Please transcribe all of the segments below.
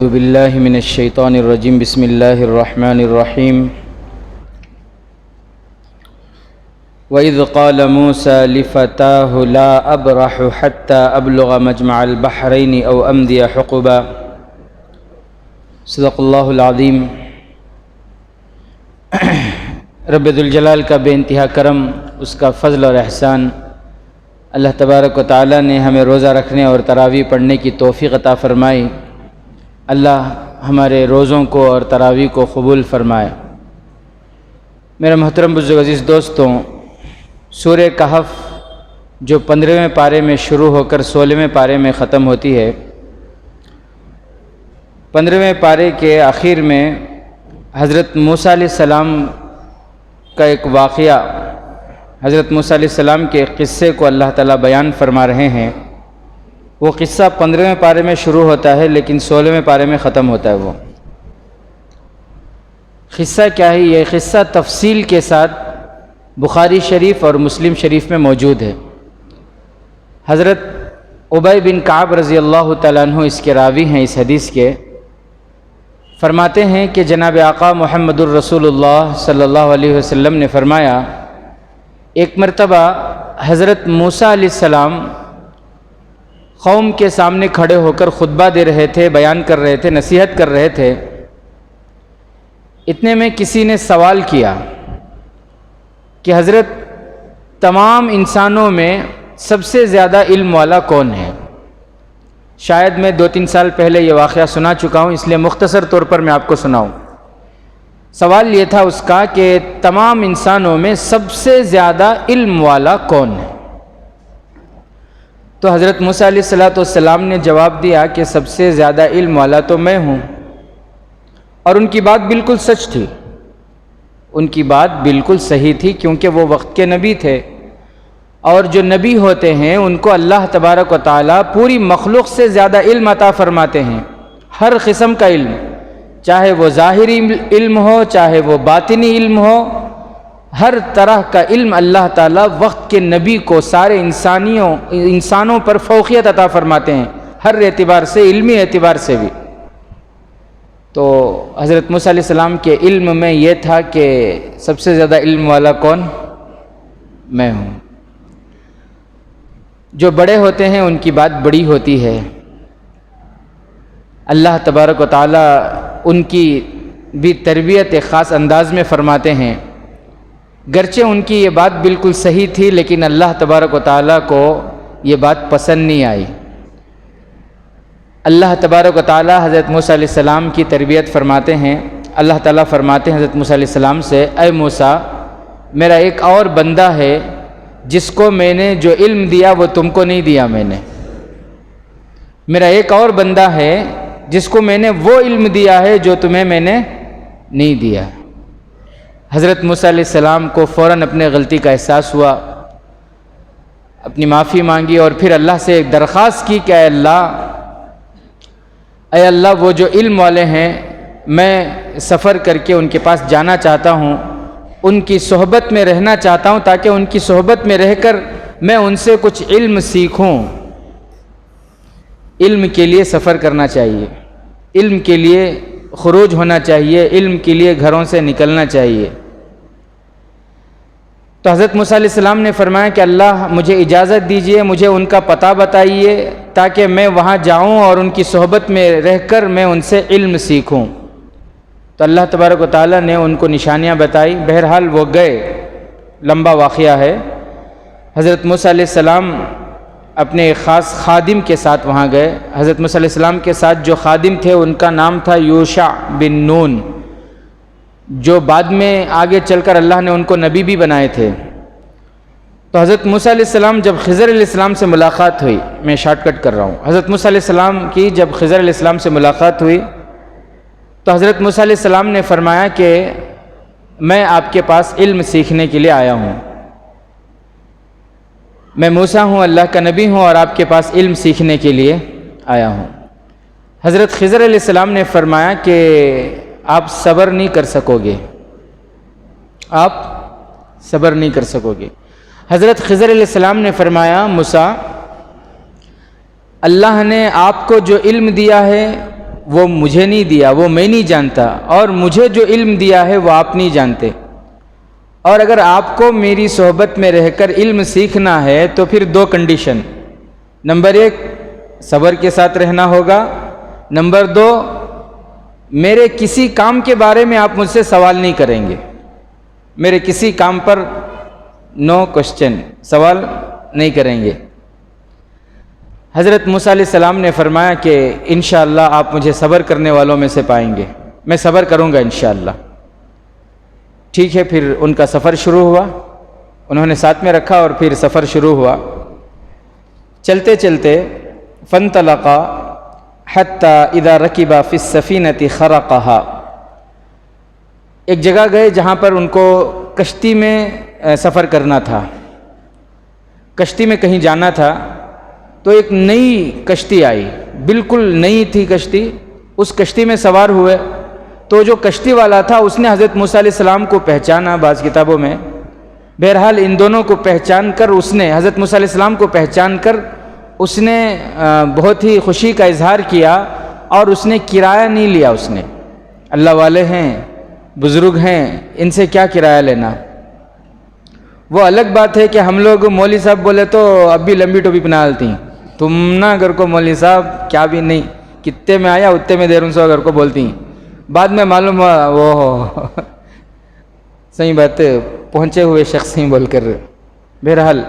اعوذ باللہ من الشیطان الرجیم بسم اللہ الرحمن الرحیم وَإِذْ قَالَ مُوسَى لِفَتَاهُ لَا أَبْرَحُ حَتَّى أَبْلُغَ مَجْمَعَ الْبَحْرَيْنِ أَوْ أَمْضِيَ حُقُبًا۔ صدق اللہ العظیم۔ رب ذوالجلال کا بے انتہا کرم، اس کا فضل اور احسان، اللہ تبارک و تعالی نے ہمیں روزہ رکھنے اور تراویح پڑھنے کی توفیق عطا فرمائی۔ اللہ ہمارے روزوں کو اور تراویح کو قبول فرمائے۔ میرے محترم بزرگ عزیز دوستوں، سورہ کہف جو 15ویں پارے میں شروع ہو کر 16ویں پارے میں ختم ہوتی ہے، 15ویں پارے کے آخر میں حضرت موسیٰ علیہ السلام کا ایک واقعہ، حضرت موسیٰ علیہ السلام کے قصے کو اللہ تعالیٰ بیان فرما رہے ہیں۔ وہ قصہ 15ویں پارے میں شروع ہوتا ہے لیکن 16ویں پارے میں ختم ہوتا ہے۔ وہ قصہ کیا ہے؟ یہ قصہ تفصیل کے ساتھ بخاری شریف اور مسلم شریف میں موجود ہے۔ حضرت ابی بن کعب رضی اللہ تعالیٰ عنہ اس کے راوی ہیں اس حدیث کے، فرماتے ہیں کہ جناب آقا محمد الرسول اللہ صلی اللہ علیہ وسلم نے فرمایا، ایک مرتبہ حضرت موسیٰ علیہ السلام قوم کے سامنے کھڑے ہو کر خطبہ دے رہے تھے، بیان کر رہے تھے، نصیحت کر رہے تھے۔ اتنے میں کسی نے سوال کیا کہ حضرت تمام انسانوں میں سب سے زیادہ علم والا کون ہے؟ شاید میں 2-3 سال پہلے یہ واقعہ سنا چکا ہوں، اس لیے مختصر طور پر میں آپ کو سناؤں۔ سوال یہ تھا اس کا کہ تمام انسانوں میں سب سے زیادہ علم والا کون ہے؟ تو حضرت موسیٰ علیہ السلام نے جواب دیا کہ سب سے زیادہ علم والا تو میں ہوں۔ اور ان کی بات بالکل سچ تھی، ان کی بات بالکل صحیح تھی، کیونکہ وہ وقت کے نبی تھے، اور جو نبی ہوتے ہیں ان کو اللہ تبارک و تعالیٰ پوری مخلوق سے زیادہ علم عطا فرماتے ہیں، ہر قسم کا علم، چاہے وہ ظاہری علم ہو چاہے وہ باطنی علم ہو، ہر طرح کا علم اللہ تعالیٰ وقت کے نبی کو سارے انسانوں پر فوقیت عطا فرماتے ہیں، ہر اعتبار سے، علمی اعتبار سے بھی۔ تو حضرت موسیٰ علیہ السلام کے علم میں یہ تھا کہ سب سے زیادہ علم والا کون؟ میں ہوں۔ جو بڑے ہوتے ہیں ان کی بات بڑی ہوتی ہے، اللہ تبارک و تعالیٰ ان کی بھی تربیت ایک خاص انداز میں فرماتے ہیں۔ گرچہ ان کی یہ بات بالکل صحیح تھی لیکن اللہ تبارک و تعالیٰ کو یہ بات پسند نہیں آئی۔ اللہ تبارک و تعالیٰ حضرت موسیٰ علیہ السلام کی تربیت فرماتے ہیں۔ اللہ تعالیٰ فرماتے ہیں حضرت موسیٰ علیہ السلام سے، اے موسیٰ، میرا ایک اور بندہ ہے جس کو میں نے جو علم دیا وہ تم کو نہیں دیا میں نے۔ میرا ایک اور بندہ ہے جس کو میں نے وہ علم دیا ہے جو تمہیں میں نے نہیں دیا۔ حضرت موسیٰ علیہ السلام کو فوراً اپنے غلطی کا احساس ہوا، اپنی معافی مانگی اور پھر اللہ سے ایک درخواست کی کہ اے اللہ وہ جو علم والے ہیں میں سفر کر کے ان کے پاس جانا چاہتا ہوں، ان کی صحبت میں رہنا چاہتا ہوں تاکہ ان کی صحبت میں رہ کر میں ان سے کچھ علم سیکھوں۔ علم کے لیے سفر کرنا چاہیے، علم کے لیے خروج ہونا چاہیے، علم کے لیے گھروں سے نکلنا چاہیے۔ تو حضرت موسیٰ علیہ السلام نے فرمایا کہ اللہ مجھے اجازت دیجئے، مجھے ان کا پتہ بتائیے تاکہ میں وہاں جاؤں اور ان کی صحبت میں رہ کر میں ان سے علم سیکھوں۔ تو اللہ تبارک و تعالیٰ نے ان کو نشانیاں بتائی، بہرحال وہ گئے، لمبا واقعہ ہے۔ حضرت موسیٰ علیہ السلام اپنے ایک خاص خادم کے ساتھ وہاں گئے۔ حضرت موسیٰ علیہ السلام کے ساتھ جو خادم تھے ان کا نام تھا یوشع بن نون، جو بعد میں آگے چل کر اللہ نے ان کو نبی بھی بنائے تھے۔ تو حضرت موسیٰ علیہ السلام جب خضر علیہ السلام سے ملاقات ہوئی، میں شارٹ کٹ کر رہا ہوں، حضرت موسیٰ علیہ السلام کی جب خضر علیہ السلام سے ملاقات ہوئی تو حضرت موسیٰ علیہ السلام نے فرمایا کہ میں آپ کے پاس علم سیکھنے کے لیے آیا ہوں، میں موسیٰ ہوں، اللہ کا نبی ہوں اور آپ کے پاس علم سیکھنے کے لیے آیا ہوں۔ حضرت خضر علیہ السلام نے فرمایا کہ آپ صبر نہیں کر سکو گے، آپ صبر نہیں کر سکو گے۔ حضرت خضر علیہ السلام نے فرمایا، موسیٰ، اللہ نے آپ کو جو علم دیا ہے وہ مجھے نہیں دیا، وہ میں نہیں جانتا، اور مجھے جو علم دیا ہے وہ آپ نہیں جانتے۔ اور اگر آپ کو میری صحبت میں رہ کر علم سیکھنا ہے تو پھر دو کنڈیشن، نمبر ایک صبر کے ساتھ رہنا ہوگا، نمبر دو میرے کسی کام کے بارے میں آپ مجھ سے سوال نہیں کریں گے، میرے کسی کام پر نو کوشچن، سوال نہیں کریں گے۔ حضرت موسیٰ علیہ السلام نے فرمایا کہ انشاءاللہ آپ مجھے صبر کرنے والوں میں سے پائیں گے، میں صبر کروں گا انشاءاللہ۔ ٹھیک ہے، پھر ان کا سفر شروع ہوا، انہوں نے ساتھ میں رکھا اور پھر سفر شروع ہوا۔ چلتے چلتے فانطلقا حتی اذا رکبا فی السفینۃ خرقہا، ایک جگہ گئے جہاں پر ان کو کشتی میں سفر کرنا تھا، کشتی میں کہیں جانا تھا، تو ایک نئی کشتی آئی، بالکل نئی تھی کشتی، اس کشتی میں سوار ہوئے تو جو کشتی والا تھا اس نے حضرت موسیٰ علیہ السلام کو پہچانا بعض کتابوں میں، بہرحال ان دونوں کو پہچان کر اس نے حضرت موسیٰ علیہ السلام کو پہچان کر اس نے بہت ہی خوشی کا اظہار کیا، اور اس نے کرایہ نہیں لیا، اس نے، اللہ والے ہیں، بزرگ ہیں، ان سے کیا کرایہ لینا۔ وہ الگ بات ہے کہ ہم لوگ مولوی صاحب بولے تو اب بھی لمبی ٹوپی پہنا لیتی ہیں، تم نہ گھر کو مولوی صاحب کیا بھی نہیں، کتے میں آیا اتنے میں دیر سو گھر کو بولتی ہیں، بعد میں معلوم ہوا وہ صحیح بات ہے، پہنچے ہوئے شخص ہی بول کر۔ بہرحال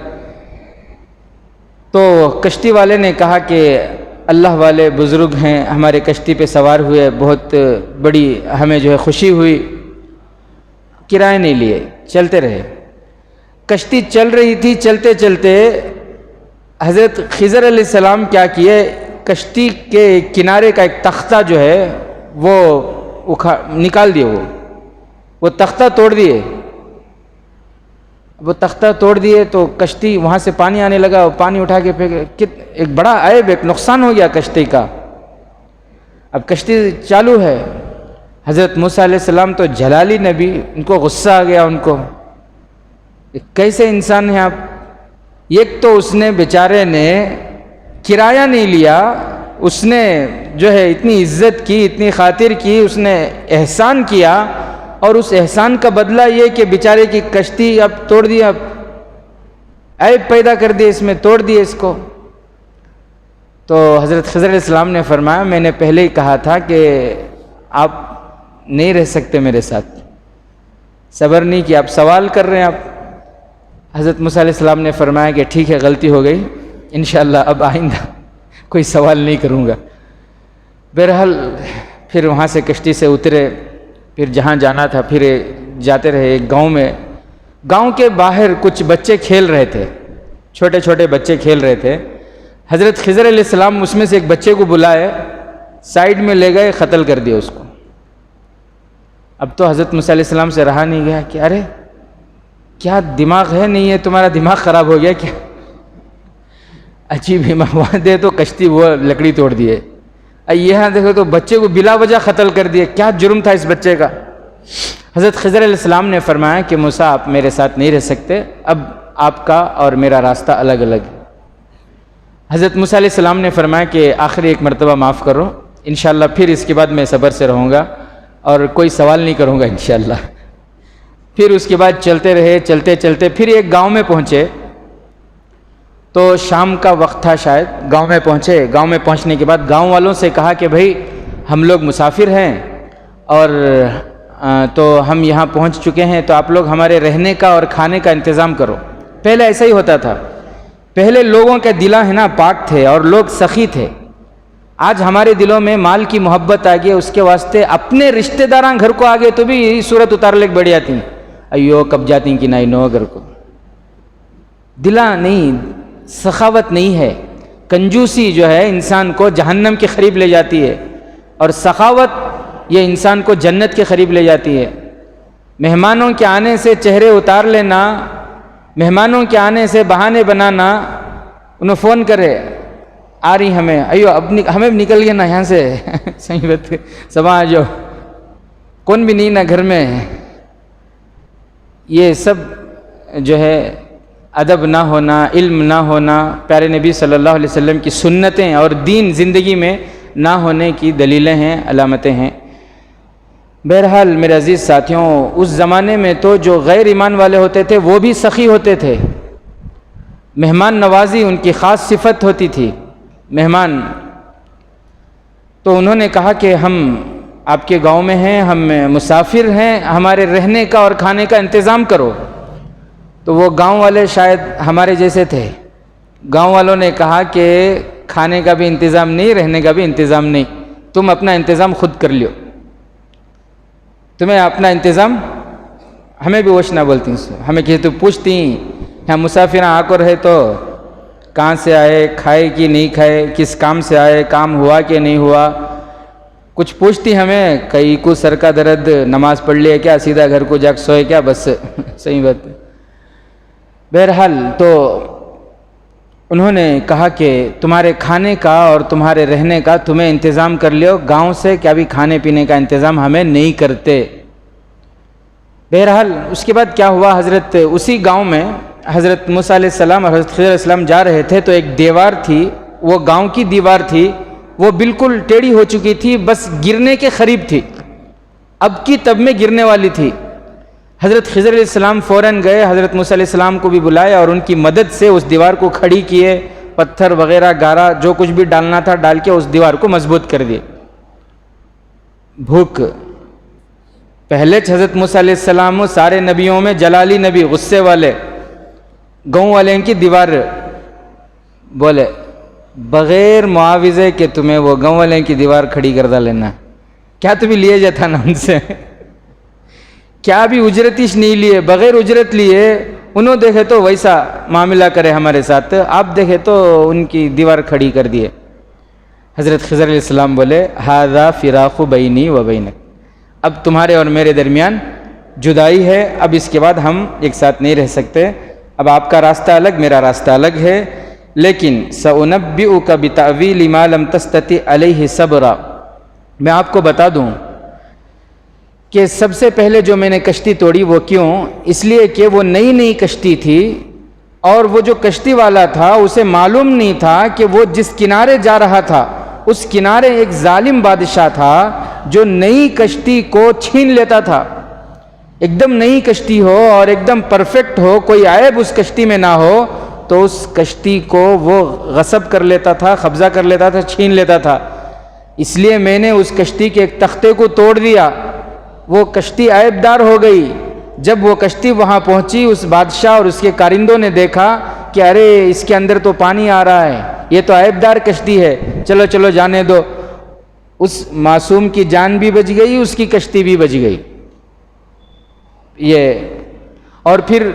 تو کشتی والے نے کہا کہ اللہ والے بزرگ ہیں، ہمارے کشتی پہ سوار ہوئے، بہت بڑی ہمیں جو ہے خوشی ہوئی، کرایہ نہیں لیے، چلتے رہے۔ کشتی چل رہی تھی، چلتے چلتے حضرت خضر علیہ السلام کیا کیے، کشتی کے کنارے کا ایک تختہ جو ہے وہ نکال دیے، وہ تختہ توڑ دیے، وہ تختہ توڑ دیے تو کشتی وہاں سے پانی آنے لگا، پانی اٹھا کے پھینک، ایک بڑا عیب، ایک نقصان ہو گیا کشتی کا۔ اب کشتی چالو ہے، حضرت موسیٰ علیہ السلام تو جلالی نبی، ان کو غصہ آ گیا، ان کو کیسے انسان ہیں آپ، ایک تو اس نے بیچارے نے کرایہ نہیں لیا، اس نے جو ہے اتنی عزت کی، اتنی خاطر کی، اس نے احسان کیا، اور اس احسان کا بدلہ یہ کہ بیچارے کی کشتی اب توڑ دیا، عیب پیدا کر دیا، اس میں توڑ دیا اس کو۔ تو حضرت خضر علیہ السلام نے فرمایا میں نے پہلے ہی کہا تھا کہ آپ نہیں رہ سکتے میرے ساتھ، صبر نہیں کیا، آپ سوال کر رہے ہیں آپ۔ حضرت موسیٰ علیہ السلام نے فرمایا کہ ٹھیک ہے، غلطی ہو گئی، انشاءاللہ اب آئندہ کوئی سوال نہیں کروں گا۔ بہرحال پھر وہاں سے کشتی سے اترے، پھر جہاں جانا تھا پھر جاتے رہے۔ ایک گاؤں میں، گاؤں کے باہر کچھ بچے کھیل رہے تھے، چھوٹے چھوٹے بچے کھیل رہے تھے۔ حضرت خضر علیہ السلام اس میں سے ایک بچے کو بلائے، سائیڈ میں لے گئے، قتل کر دیا اس کو۔ اب تو حضرت موسیٰ علیہ السلام سے رہا نہیں گیا کہ ارے کیا دماغ ہے نہیں ہے تمہارا، دماغ خراب ہو گیا کیا، عجیب وہاں دے تو کشتی وہ لکڑی توڑ دیے، یہاں دیکھو تو بچے کو بلا وجہ قتل کر دیے، کیا جرم تھا اس بچے کا۔ حضرت خضر علیہ السلام نے فرمایا کہ موسیٰ آپ میرے ساتھ نہیں رہ سکتے، اب آپ کا اور میرا راستہ الگ الگ ہے۔ حضرت موسیٰ علیہ السلام نے فرمایا کہ آخری ایک مرتبہ معاف کرو، انشاءاللہ پھر اس کے بعد میں صبر سے رہوں گا اور کوئی سوال نہیں کروں گا انشاءاللہ۔ پھر اس کے بعد چلتے رہے، چلتے چلتے پھر ایک گاؤں میں پہنچے، تو شام کا وقت تھا شاید، گاؤں میں پہنچے۔ گاؤں میں پہنچنے کے بعد گاؤں والوں سے کہا کہ بھائی ہم لوگ مسافر ہیں اور تو ہم یہاں پہنچ چکے ہیں، تو آپ لوگ ہمارے رہنے کا اور کھانے کا انتظام کرو۔ پہلے ایسا ہی ہوتا تھا، پہلے لوگوں کے دل ہیں نا پاک تھے اور لوگ سخی تھے۔ آج ہمارے دلوں میں مال کی محبت آ گئی، اس کے واسطے اپنے رشتہ داراں گھر کو آگے تو بھی یہی صورت اتار لے کے بیٹھ جاتی ہیں، ایو کب جاتی ہیں کہ نہیں نو گھر کو، دلا نہیں، سخاوت نہیں ہے۔ کنجوسی جو ہے انسان کو جہنم کے قریب لے جاتی ہے، اور سخاوت یہ انسان کو جنت کے قریب لے جاتی ہے۔ مہمانوں کے آنے سے چہرے اتار لینا، مہمانوں کے آنے سے بہانے بنانا، انہیں فون کرے آ رہی ہمیں، ایو اب ہمیں بھی نکل گئے نا یہاں سے صحیح بات سبا جو کون بھی نہیں نا گھر میں، یہ سب جو ہے ادب نہ ہونا، علم نہ ہونا، پیارے نبی صلی اللہ علیہ وسلم کی سنتیں اور دین زندگی میں نہ ہونے کی دلیلیں ہیں، علامتیں ہیں۔ بہرحال میرے عزیز ساتھیوں، اس زمانے میں تو جو غیر ایمان والے ہوتے تھے وہ بھی سخی ہوتے تھے، مہمان نوازی ان کی خاص صفت ہوتی تھی۔ مہمان تو انہوں نے کہا کہ ہم آپ کے گاؤں میں ہیں، ہم مسافر ہیں، ہمارے رہنے کا اور کھانے کا انتظام کرو۔ تو وہ گاؤں والے شاید ہمارے جیسے تھے، گاؤں والوں نے کہا کہ کھانے کا بھی انتظام نہیں، رہنے کا بھی انتظام نہیں، تم اپنا انتظام خود کر لیو، تمہیں اپنا انتظام۔ ہمیں بھی وش نہ بولتی ہیں، ہمیں کسی تو پوچھتی ہیں مسافر آ کر رہے تو کہاں سے آئے، کھائے کہ نہیں کھائے، کس کام سے آئے، کام ہوا کہ نہیں ہوا، کچھ پوچھتی ہمیں، کئی کو سر کا درد، نماز پڑھ لیا کیا، سیدھا گھر کو جا کے سوئے کیا، بس صحیح بات ہے۔ بہرحال تو انہوں نے کہا کہ تمہارے کھانے کا اور تمہارے رہنے کا تمہیں انتظام کر لیو، گاؤں سے کیا بھی کھانے پینے کا انتظام ہمیں نہیں کرتے۔ بہرحال اس کے بعد کیا ہوا، حضرت اسی گاؤں میں حضرت موسیٰ علیہ السلام اور حضرت خضر علیہ السلام جا رہے تھے، تو ایک دیوار تھی، وہ گاؤں کی دیوار تھی، وہ بالکل ٹیڑھی ہو چکی تھی، بس گرنے کے قریب تھی، اب کی تب میں گرنے والی تھی۔ حضرت خضر علیہ السلام فوراً گئے، حضرت موسیٰ علیہ السلام کو بھی بلایا اور ان کی مدد سے اس دیوار کو کھڑی کیے، پتھر وغیرہ گارا جو کچھ بھی ڈالنا تھا ڈال کے اس دیوار کو مضبوط کر دیے۔ بھوک پہلے حضرت موسیٰ علیہ السلام سارے نبیوں میں جلالی نبی، غصے والے، گاؤں والے کی دیوار بولے بغیر معاوضے کے تمہیں وہ گاؤں والے کی دیوار کھڑی کردہ لینا، کیا تمہیں لیے جاتا نا ان سے، کیا بھی اجرتیش نہیں لیے، بغیر اجرت لیے، انہوں دیکھے تو ویسا معاملہ کرے ہمارے ساتھ، آپ دیکھے تو ان کی دیوار کھڑی کر دیے۔ حضرت خضر علیہ السلام بولے ھذا فراق بینی و بینک، اب تمہارے اور میرے درمیان جدائی ہے، اب اس کے بعد ہم ایک ساتھ نہیں رہ سکتے، اب آپ کا راستہ الگ، میرا راستہ الگ ہے، لیکن سأنبئک بتأویل ما لم تستطع علیہ صبرا، میں آپ کو بتا دوں کہ سب سے پہلے جو میں نے کشتی توڑی وہ کیوں، اس لیے کہ وہ نئی کشتی تھی، اور وہ جو کشتی والا تھا اسے معلوم نہیں تھا کہ وہ جس کنارے جا رہا تھا اس کنارے ایک ظالم بادشاہ تھا جو نئی کشتی کو چھین لیتا تھا، ایک دم نئی کشتی ہو اور ایک دم پرفیکٹ ہو، کوئی عیب اس کشتی میں نہ ہو، تو اس کشتی کو وہ غصب کر لیتا تھا، قبضہ کر لیتا تھا، چھین لیتا تھا۔ اس لیے میں نے اس کشتی کے ایک تختے کو توڑ دیا، وہ کشتی عیب دار ہو گئی۔ جب وہ کشتی وہاں پہنچی، اس بادشاہ اور اس کے کارندوں نے دیکھا کہ ارے اس کے اندر تو پانی آ رہا ہے، یہ تو عیب دار کشتی ہے، چلو چلو جانے دو، اس معصوم کی جان بھی بچ گئی، اس کی کشتی بھی بچ گئی۔ یہ اور پھر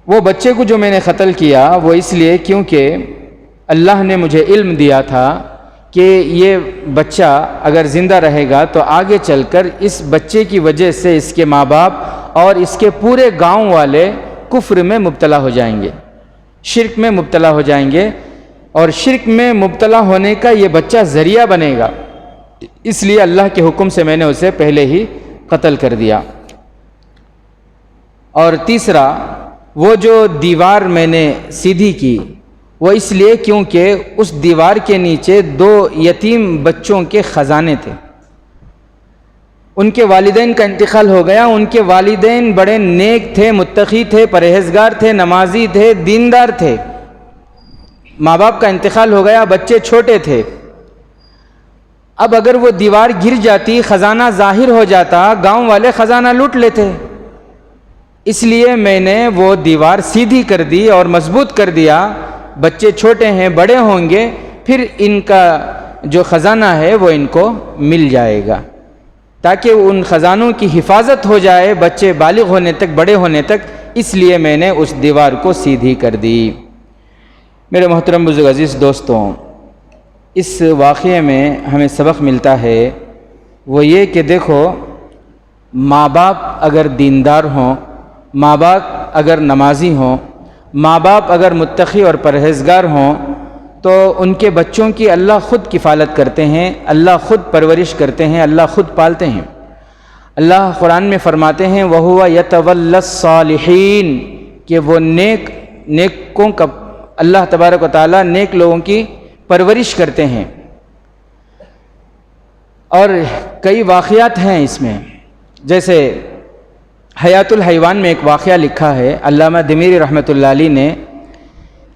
وہ بچے کو جو میں نے قتل کیا وہ اس لیے کیونکہ اللہ نے مجھے علم دیا تھا کہ یہ بچہ اگر زندہ رہے گا تو آگے چل کر اس بچے کی وجہ سے اس کے ماں باپ اور اس کے پورے گاؤں والے کفر میں مبتلا ہو جائیں گے، شرک میں مبتلا ہو جائیں گے، اور شرک میں مبتلا ہونے کا یہ بچہ ذریعہ بنے گا، اس لیے اللہ کے حکم سے میں نے اسے پہلے ہی قتل کر دیا۔ اور تیسرا، وہ جو دیوار میں نے سیدھی کی وہ اس لیے کیونکہ اس دیوار کے نیچے 2 یتیم بچوں کے خزانے تھے، ان کے والدین کا انتقال ہو گیا، ان کے والدین بڑے نیک تھے، متقی تھے، پرہیزگار تھے، نمازی تھے، دیندار تھے، ماں باپ کا انتقال ہو گیا، بچے چھوٹے تھے، اب اگر وہ دیوار گر جاتی، خزانہ ظاہر ہو جاتا، گاؤں والے خزانہ لوٹ لیتے، اس لیے میں نے وہ دیوار سیدھی کر دی اور مضبوط کر دیا، بچے چھوٹے ہیں، بڑے ہوں گے، پھر ان کا جو خزانہ ہے وہ ان کو مل جائے گا، تاکہ ان خزانوں کی حفاظت ہو جائے بچے بالغ ہونے تک، بڑے ہونے تک، اس لیے میں نے اس دیوار کو سیدھی کر دی۔ میرے محترم بزرگ عزیز دوستوں، اس واقعے میں ہمیں سبق ملتا ہے وہ یہ کہ دیکھو، ماں باپ اگر دیندار ہوں، ماں باپ اگر نمازی ہوں، ماں باپ اگر متقی اور پرہیزگار ہوں، تو ان کے بچوں کی اللہ خود کفالت کرتے ہیں، اللہ خود پرورش کرتے ہیں، اللہ خود پالتے ہیں۔ اللہ قرآن میں فرماتے ہیں وَهُوَ يَتَوَلَّى الصَّالِحِينَ، کہ وہ نیکوں کا اللہ تبارک و تعالیٰ نیک لوگوں کی پرورش کرتے ہیں. اور کئی واقعات ہیں اس میں، جیسے حیات الحیوان میں ایک واقعہ لکھا ہے علامہ دمیری رحمۃ اللہ علیہ نے.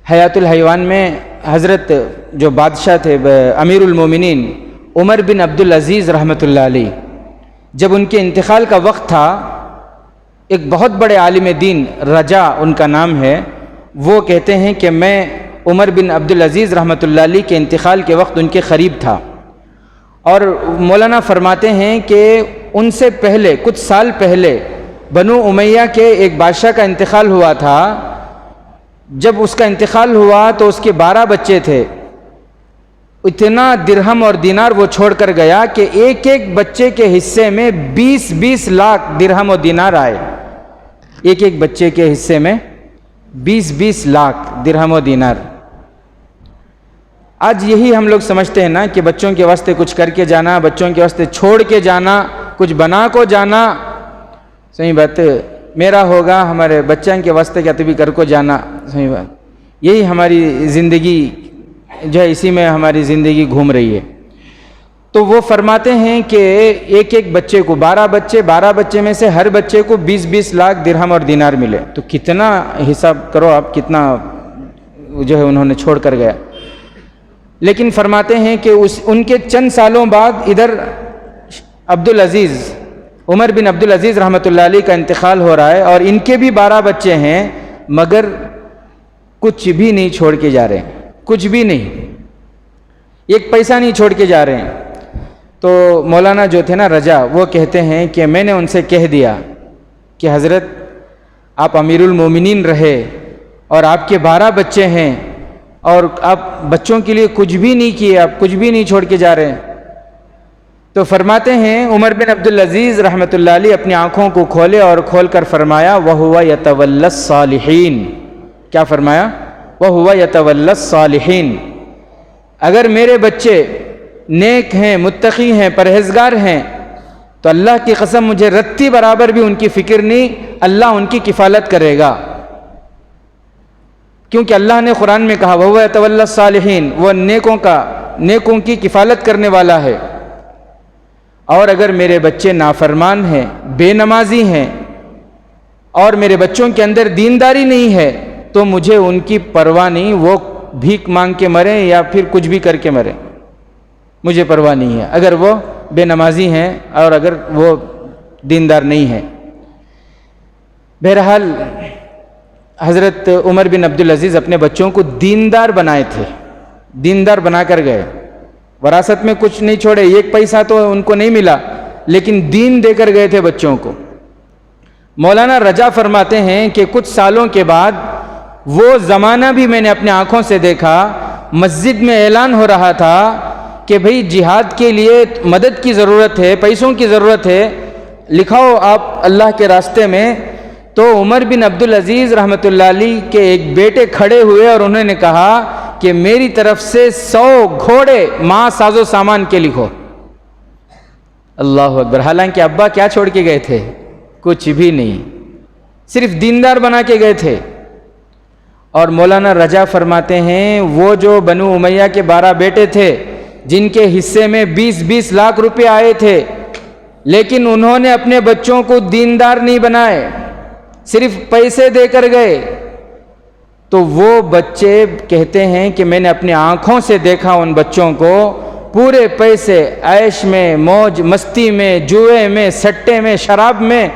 حیات الحیوان میں حضرت جو بادشاہ تھے امیر المومنین عمر بن عبدالعزیز رحمۃ اللہ علیہ، جب ان کے انتقال کا وقت تھا، ایک بہت بڑے عالم دین رجا ان کا نام ہے، وہ کہتے ہیں کہ میں عمر بن عبدالعزیز رحمۃ اللہ علیہ کے انتقال کے وقت ان کے قریب تھا. اور مولانا فرماتے ہیں کہ ان سے پہلے کچھ سال پہلے بنو امیہ کے ایک بادشاہ کا انتقال ہوا تھا. جب اس کا انتقال ہوا تو اس کے 12 بچے تھے. اتنا درہم اور دینار وہ چھوڑ کر گیا کہ ایک ایک بچے کے حصے میں 20 لاکھ درہم و دینار آئے. ایک ایک بچے کے حصے میں 20 لاکھ درہم و دینار. آج یہی ہم لوگ سمجھتے ہیں نا کہ بچوں کے واسطے کچھ کر کے جانا، بچوں کے واسطے چھوڑ کے جانا، کچھ بنا کو جانا، صحیح بات میرا ہوگا ہمارے بچوں کے واسطے کیا تبھی کر کو جانا، صحیح بات. یہی ہماری زندگی جو ہے، اسی میں ہماری زندگی گھوم رہی ہے. تو وہ فرماتے ہیں کہ ایک ایک بچے کو 12 بچے میں سے ہر بچے کو 20 لاکھ درہم اور دینار ملے. تو کتنا حساب کرو آپ، کتنا جو ہے انہوں نے چھوڑ کر گیا. لیکن فرماتے ہیں کہ ان کے چند سالوں بعد ادھر عمر بن عبدالعزیز رحمۃ اللہ علیہ کا انتقال ہو رہا ہے، اور ان کے بھی 12 بچے ہیں، مگر کچھ بھی نہیں چھوڑ کے جا رہے ہیں، کچھ بھی نہیں، ایک پیسہ نہیں چھوڑ کے جا رہے ہیں. تو مولانا جو تھے نا رجا، وہ کہتے ہیں کہ میں نے ان سے کہہ دیا کہ حضرت آپ امیر المومنین رہے اور آپ کے 12 بچے ہیں، اور آپ بچوں کے لیے کچھ بھی نہیں کیے، آپ کچھ بھی نہیں چھوڑ کے جا رہے ہیں. تو فرماتے ہیں عمر بن عبدالعزیز رحمۃ اللہ علیہ اپنی آنکھوں کو کھولے اور کھول کر فرمایا وَهُوَ يَتَوَلَّى الصَّالِحِينَ. کیا فرمایا؟ وَهُوَ يَتَوَلَّى الصَّالِحِينَ. اگر میرے بچے نیک ہیں، متقی ہیں، پرہیزگار ہیں، تو اللہ کی قسم مجھے رتی برابر بھی ان کی فکر نہیں، اللہ ان کی کفالت کرے گا. کیونکہ اللہ نے قرآن میں کہا وَهُوَ يَتَوَلَّى الصَّالِحِينَ، وہ نیکوں کی کفالت کرنے والا ہے. اور اگر میرے بچے نافرمان ہیں، بے نمازی ہیں، اور میرے بچوں کے اندر دینداری نہیں ہے، تو مجھے ان کی پرواہ نہیں، وہ بھیک مانگ کے مریں یا پھر کچھ بھی کر کے مریں، مجھے پرواہ نہیں ہے اگر وہ بے نمازی ہیں اور اگر وہ دیندار نہیں ہیں. بہرحال حضرت عمر بن عبدالعزیز اپنے بچوں کو دیندار بنائے تھے، دیندار بنا کر گئے. وراثت میں کچھ نہیں چھوڑے، ایک پیسہ تو ان کو نہیں ملا، لیکن دین دے کر گئے تھے بچوں کو. مولانا رجا فرماتے ہیں کہ کچھ سالوں کے بعد وہ زمانہ بھی میں نے اپنے آنکھوں سے دیکھا. مسجد میں اعلان ہو رہا تھا کہ بھئی جہاد کے لیے مدد کی ضرورت ہے، پیسوں کی ضرورت ہے، لکھاؤ آپ اللہ کے راستے میں. تو عمر بن عبدالعزیز رحمۃ اللہ علیہ کے ایک بیٹے کھڑے ہوئے اور انہوں نے کہا کہ میری طرف سے 100 گھوڑے ماں ساز و سامان کے لکھو. اللہ اکبر. حالانکہ ابا کیا چھوڑ کے گئے تھے؟ کچھ بھی نہیں، صرف دیندار بنا کے گئے تھے. اور مولانا رجا فرماتے ہیں وہ جو بنو امیہ کے 12 بیٹے تھے جن کے حصے میں 20 لاکھ روپے آئے تھے، لیکن انہوں نے اپنے بچوں کو دیندار نہیں بنائے، صرف پیسے دے کر گئے. تو وہ بچے کہتے ہیں کہ میں نے اپنی آنکھوں سے دیکھا ان بچوں کو پورے پیسے عیش میں، موج مستی میں، جوئے میں، سٹے میں، شراب میں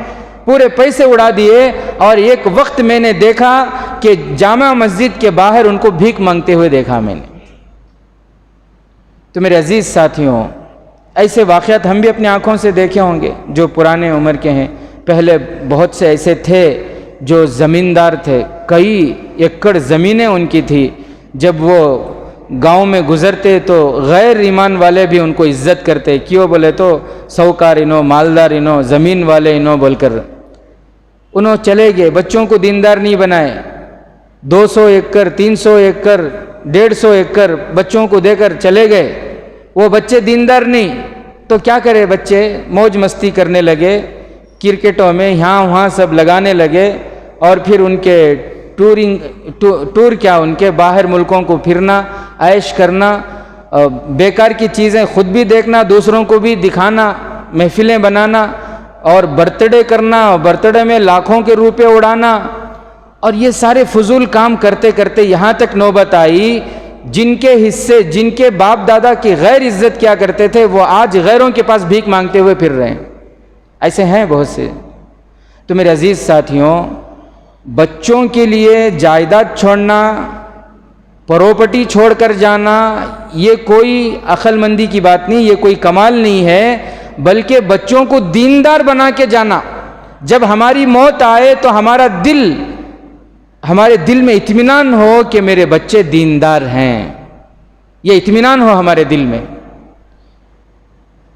پورے پیسے اڑا دیے. اور ایک وقت میں نے دیکھا کہ جامع مسجد کے باہر ان کو بھیک مانگتے ہوئے دیکھا میں نے. تو میرے عزیز ساتھیوں، ایسے واقعات ہم بھی اپنی آنکھوں سے دیکھے ہوں گے جو پرانے عمر کے ہیں. پہلے بہت سے ایسے تھے جو زمیندار تھے، کئی ایکڑ زمینیں ان کی تھی. جب وہ گاؤں میں گزرتے تو غیر ایمان والے بھی ان کو عزت کرتے. کیوں بولے تو سوکار انہوں، مالدار انہوں، زمین والے انہوں بول کر. انہوں چلے گئے، بچوں کو دیندار نہیں بنائے. 200 ایکڑ، 300 ایکڑ، 150 ایکڑ بچوں کو دے کر چلے گئے. وہ بچے دیندار نہیں، تو کیا کرے بچے؟ موج مستی کرنے لگے، کرکٹوں میں یہاں وہاں سب لگانے لگے. اور پھر ان کے ٹور کیا، ان کے باہر ملکوں کو پھرنا، عیش کرنا، بیکار کی چیزیں خود بھی دیکھنا، دوسروں کو بھی دکھانا، محفلیں بنانا اور برتھ ڈے کرنا، اور برتھ ڈے میں لاکھوں کے روپے اڑانا، اور یہ سارے فضول کام کرتے کرتے یہاں تک نوبت آئی جن کے حصے، جن کے باپ دادا کی غیر عزت کیا کرتے تھے، وہ آج غیروں کے پاس بھیک مانگتے ہوئے پھر رہے ہیں۔ ایسے ہیں بہت سے۔ تو میرے عزیز ساتھیوں، بچوں کے لیے جائیداد چھوڑنا، پراپرٹی چھوڑ کر جانا، یہ کوئی عقل مندی کی بات نہیں، یہ کوئی کمال نہیں ہے، بلکہ بچوں کو دیندار بنا کے جانا۔ جب ہماری موت آئے تو ہمارے دل میں اطمینان ہو کہ میرے بچے دیندار ہیں، یہ اطمینان ہو ہمارے دل میں۔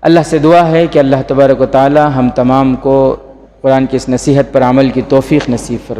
اللہ سے دعا ہے کہ اللہ تبارک و تعالی ہم تمام کو قرآن کی اس نصیحت پر عمل کی توفیق نصیب فرمائے۔